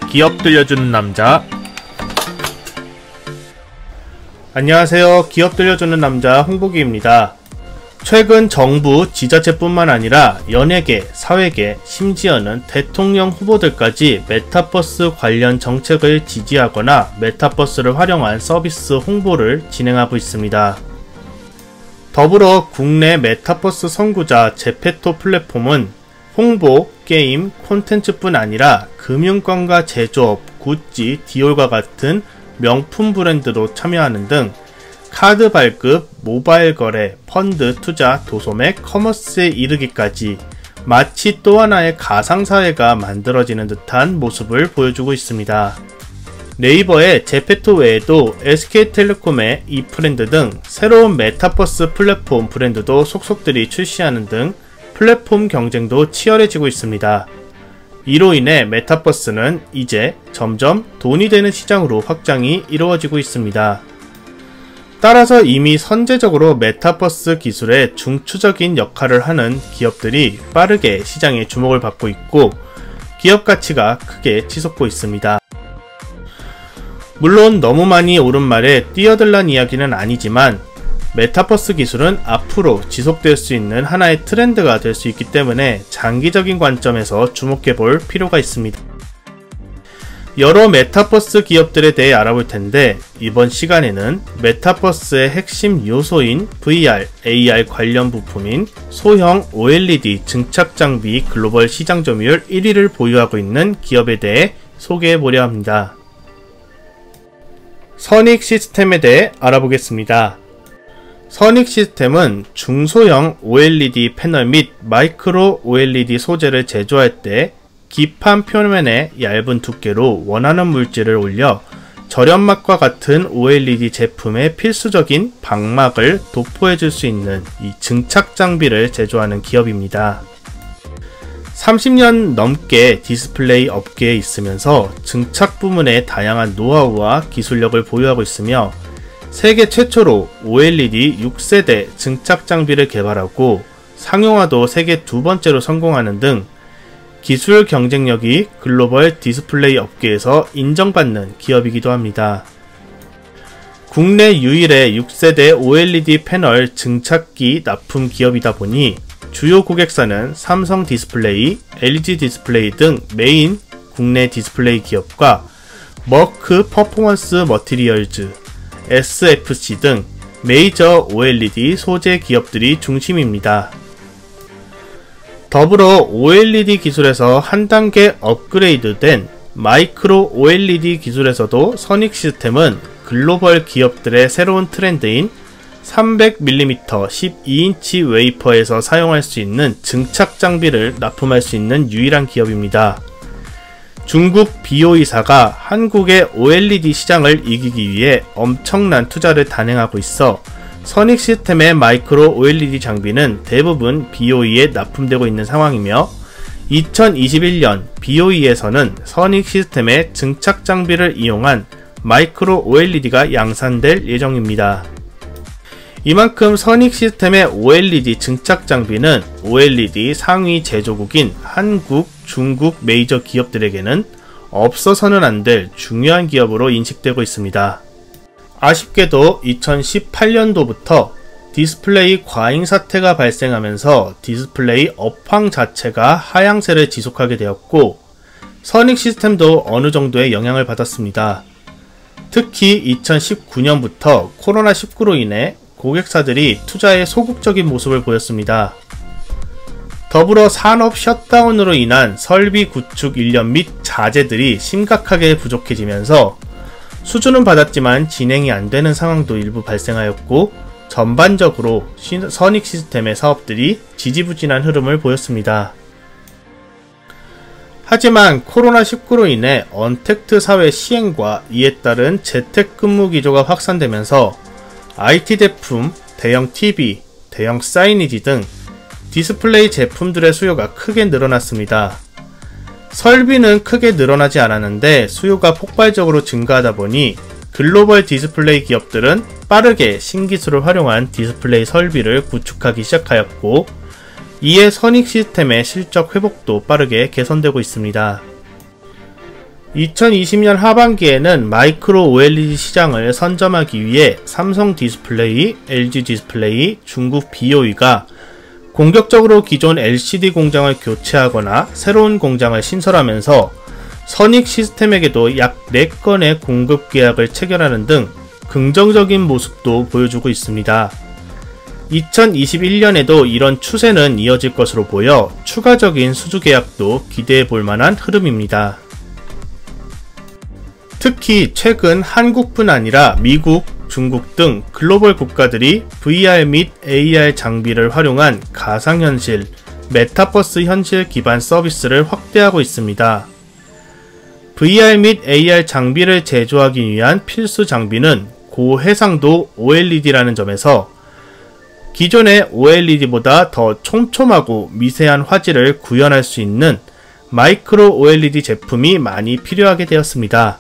기업 들려주는 남자. 안녕하세요. 기업 들려주는 남자 홍보기입니다. 최근 정부, 지자체뿐만 아니라 연예계, 사회계, 심지어는 대통령 후보들까지 메타버스 관련 정책을 지지하거나 메타버스를 활용한 서비스 홍보를 진행하고 있습니다. 더불어 국내 메타버스 선구자 제페토 플랫폼은 홍보, 게임, 콘텐츠뿐 아니라 금융권과 제조업, 구찌, 디올과 같은 명품 브랜드도 참여하는 등 카드 발급, 모바일 거래, 펀드, 투자, 도소매, 커머스에 이르기까지 마치 또 하나의 가상사회가 만들어지는 듯한 모습을 보여주고 있습니다. 네이버의 제페토 외에도 SK텔레콤의 이프렌드 등 새로운 메타버스 플랫폼 브랜드도 속속들이 출시하는 등 플랫폼 경쟁도 치열해지고 있습니다. 이로 인해 메타버스는 이제 점점 돈이 되는 시장으로 확장이 이루어지고 있습니다. 따라서 이미 선제적으로 메타버스 기술에 중추적인 역할을 하는 기업들이 빠르게 시장에 주목을 받고 있고 기업 가치가 크게 치솟고 있습니다. 물론 너무 많이 옳은 말에 뛰어들란 이야기는 아니지만 메타버스 기술은 앞으로 지속될 수 있는 하나의 트렌드가 될 수 있기 때문에 장기적인 관점에서 주목해 볼 필요가 있습니다. 여러 메타버스 기업들에 대해 알아볼 텐데 이번 시간에는 메타버스의 핵심 요소인 VR, AR 관련 부품인 소형 OLED 증착 장비 글로벌 시장 점유율 1위를 보유하고 있는 기업에 대해 소개해 보려 합니다. 선익 시스템에 대해 알아보겠습니다. 선익 시스템은 중소형 OLED 패널 및 마이크로 OLED 소재를 제조할 때 기판 표면에 얇은 두께로 원하는 물질을 올려 절연막과 같은 OLED 제품의 필수적인 방막을 도포해 줄 수 있는 이 증착 장비를 제조하는 기업입니다. 30년 넘게 디스플레이 업계에 있으면서 증착 부문의 다양한 노하우와 기술력을 보유하고 있으며 세계 최초로 OLED 6세대 증착 장비를 개발하고 상용화도 세계 두 번째로 성공하는 등 기술 경쟁력이 글로벌 디스플레이 업계에서 인정받는 기업이기도 합니다. 국내 유일의 6세대 OLED 패널 증착기 납품 기업이다 보니 주요 고객사는 삼성 디스플레이, LG 디스플레이 등 메인 국내 디스플레이 기업과 머크 퍼포먼스 머티리얼즈, SFC 등 메이저 OLED 소재 기업들이 중심입니다. 더불어 OLED 기술에서 한 단계 업그레이드된 마이크로 OLED 기술에서도 선익 시스템은 글로벌 기업들의 새로운 트렌드인 300mm 12인치 웨이퍼에서 사용할 수 있는 증착 장비를 납품할 수 있는 유일한 기업입니다. 중국 BOE사가 한국의 OLED 시장을 이기기 위해 엄청난 투자를 단행하고 있어 선익 시스템의 마이크로 OLED 장비는 대부분 BOE에 납품되고 있는 상황이며 2021년 BOE에서는 선익 시스템의 증착 장비를 이용한 마이크로 OLED가 양산될 예정입니다. 이만큼 선익 시스템의 OLED 증착 장비는 OLED 상위 제조국인 한국, 중국 메이저 기업들에게는 없어서는 안 될 중요한 기업으로 인식되고 있습니다. 아쉽게도 2018년도부터 디스플레이 과잉 사태가 발생하면서 디스플레이 업황 자체가 하향세를 지속하게 되었고 선익 시스템도 어느 정도의 영향을 받았습니다. 특히 2019년부터 코로나19로 인해 고객사들이 투자에 소극적인 모습을 보였습니다. 더불어 산업 셧다운으로 인한 설비 구축 인력 및 자재들이 심각하게 부족해지면서 수주는 받았지만 진행이 안 되는 상황도 일부 발생하였고 전반적으로 선익 시스템의 사업들이 지지부진한 흐름을 보였습니다. 하지만 코로나19로 인해 언택트 사회 시행과 이에 따른 재택근무 기조가 확산되면서 IT 제품, 대형 TV, 대형 사이니지 등 디스플레이 제품들의 수요가 크게 늘어났습니다. 설비는 크게 늘어나지 않았는데 수요가 폭발적으로 증가하다 보니 글로벌 디스플레이 기업들은 빠르게 신기술을 활용한 디스플레이 설비를 구축하기 시작하였고 이에 선익 시스템의 실적 회복도 빠르게 개선되고 있습니다. 2020년 하반기에는 마이크로 OLED 시장을 선점하기 위해 삼성 디스플레이, LG 디스플레이, 중국 BOE가 공격적으로 기존 LCD 공장을 교체하거나 새로운 공장을 신설하면서 선익 시스템에게도 약 4건의 공급 계약을 체결하는 등 긍정적인 모습도 보여주고 있습니다. 2021년에도 이런 추세는 이어질 것으로 보여 추가적인 수주 계약도 기대해 볼 만한 흐름입니다. 특히 최근 한국뿐 아니라 미국, 중국 등 글로벌 국가들이 VR 및 AR 장비를 활용한 가상현실, 메타버스 현실 기반 서비스를 확대하고 있습니다. VR 및 AR 장비를 제조하기 위한 필수 장비는 고해상도 OLED라는 점에서 기존의 OLED보다 더 촘촘하고 미세한 화질을 구현할 수 있는 마이크로 OLED 제품이 많이 필요하게 되었습니다.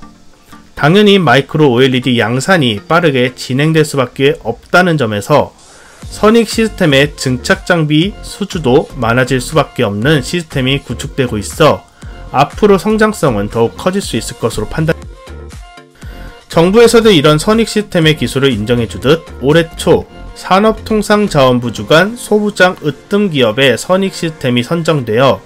당연히 마이크로 OLED 양산이 빠르게 진행될 수밖에 없다는 점에서 선익 시스템의 증착 장비 수주도 많아질 수밖에 없는 시스템이 구축되고 있어 앞으로 성장성은 더욱 커질 수 있을 것으로 판단됩니다. 정부에서도 이런 선익 시스템의 기술을 인정해주듯 올해 초 산업통상자원부 주관 소부장 으뜸 기업의 선익 시스템이 선정되어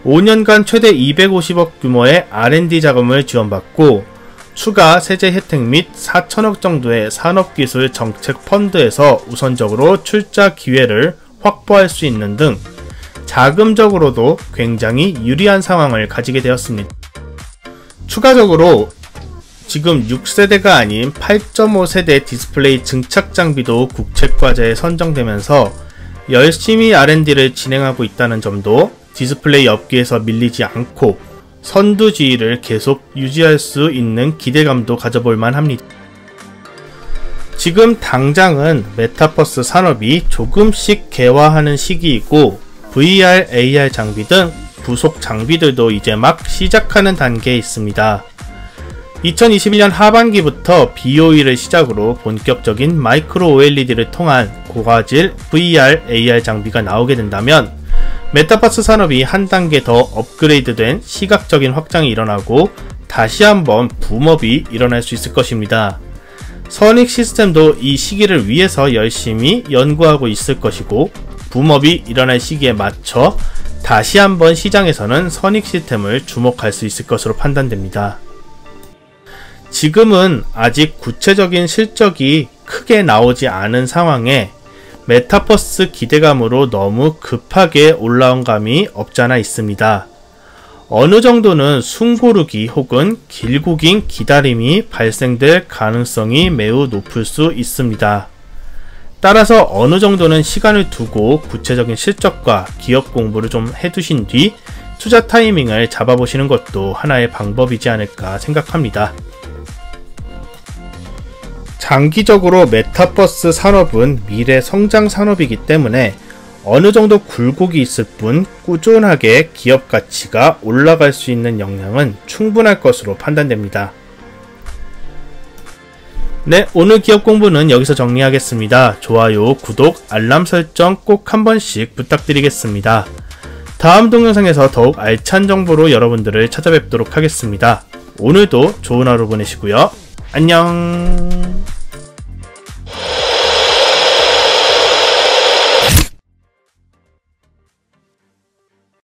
5년간 최대 250억 규모의 R&D 자금을 지원받고 추가 세제 혜택 및 4천억 정도의 산업기술 정책 펀드에서 우선적으로 출자 기회를 확보할 수 있는 등 자금적으로도 굉장히 유리한 상황을 가지게 되었습니다. 추가적으로 지금 6세대가 아닌 8.5세대 디스플레이 증착 장비도 국책과제에 선정되면서 열심히 R&D를 진행하고 있다는 점도 디스플레이 업계에서 밀리지 않고 선두지위를 계속 유지할 수 있는 기대감도 가져볼 만합니다. 지금 당장은 메타버스 산업이 조금씩 개화하는 시기이고 VR, AR 장비 등 부속 장비들도 이제 막 시작하는 단계에 있습니다. 2021년 하반기부터 BOE를 시작으로 본격적인 마이크로 OLED를 통한 고화질 VR, AR 장비가 나오게 된다면 메타버스 산업이 한 단계 더 업그레이드된 시각적인 확장이 일어나고 다시 한번 붐업이 일어날 수 있을 것입니다. 선익 시스템도 이 시기를 위해서 열심히 연구하고 있을 것이고 붐업이 일어날 시기에 맞춰 다시 한번 시장에서는 선익 시스템을 주목할 수 있을 것으로 판단됩니다. 지금은 아직 구체적인 실적이 크게 나오지 않은 상황에 메타버스 기대감으로 너무 급하게 올라온 감이 없잖아 있습니다. 어느 정도는 숨고르기 혹은 길고 긴 기다림이 발생될 가능성이 매우 높을 수 있습니다. 따라서 어느 정도는 시간을 두고 구체적인 실적과 기업 공부를 좀 해두신 뒤 투자 타이밍을 잡아보시는 것도 하나의 방법이지 않을까 생각합니다. 장기적으로 메타버스 산업은 미래 성장 산업이기 때문에 어느 정도 굴곡이 있을 뿐 꾸준하게 기업 가치가 올라갈 수 있는 역량은 충분할 것으로 판단됩니다. 네, 오늘 기업 공부는 여기서 정리하겠습니다. 좋아요, 구독, 알람 설정 꼭 한 번씩 부탁드리겠습니다. 다음 동영상에서 더욱 알찬 정보로 여러분들을 찾아뵙도록 하겠습니다. 오늘도 좋은 하루 보내시고요. 안녕.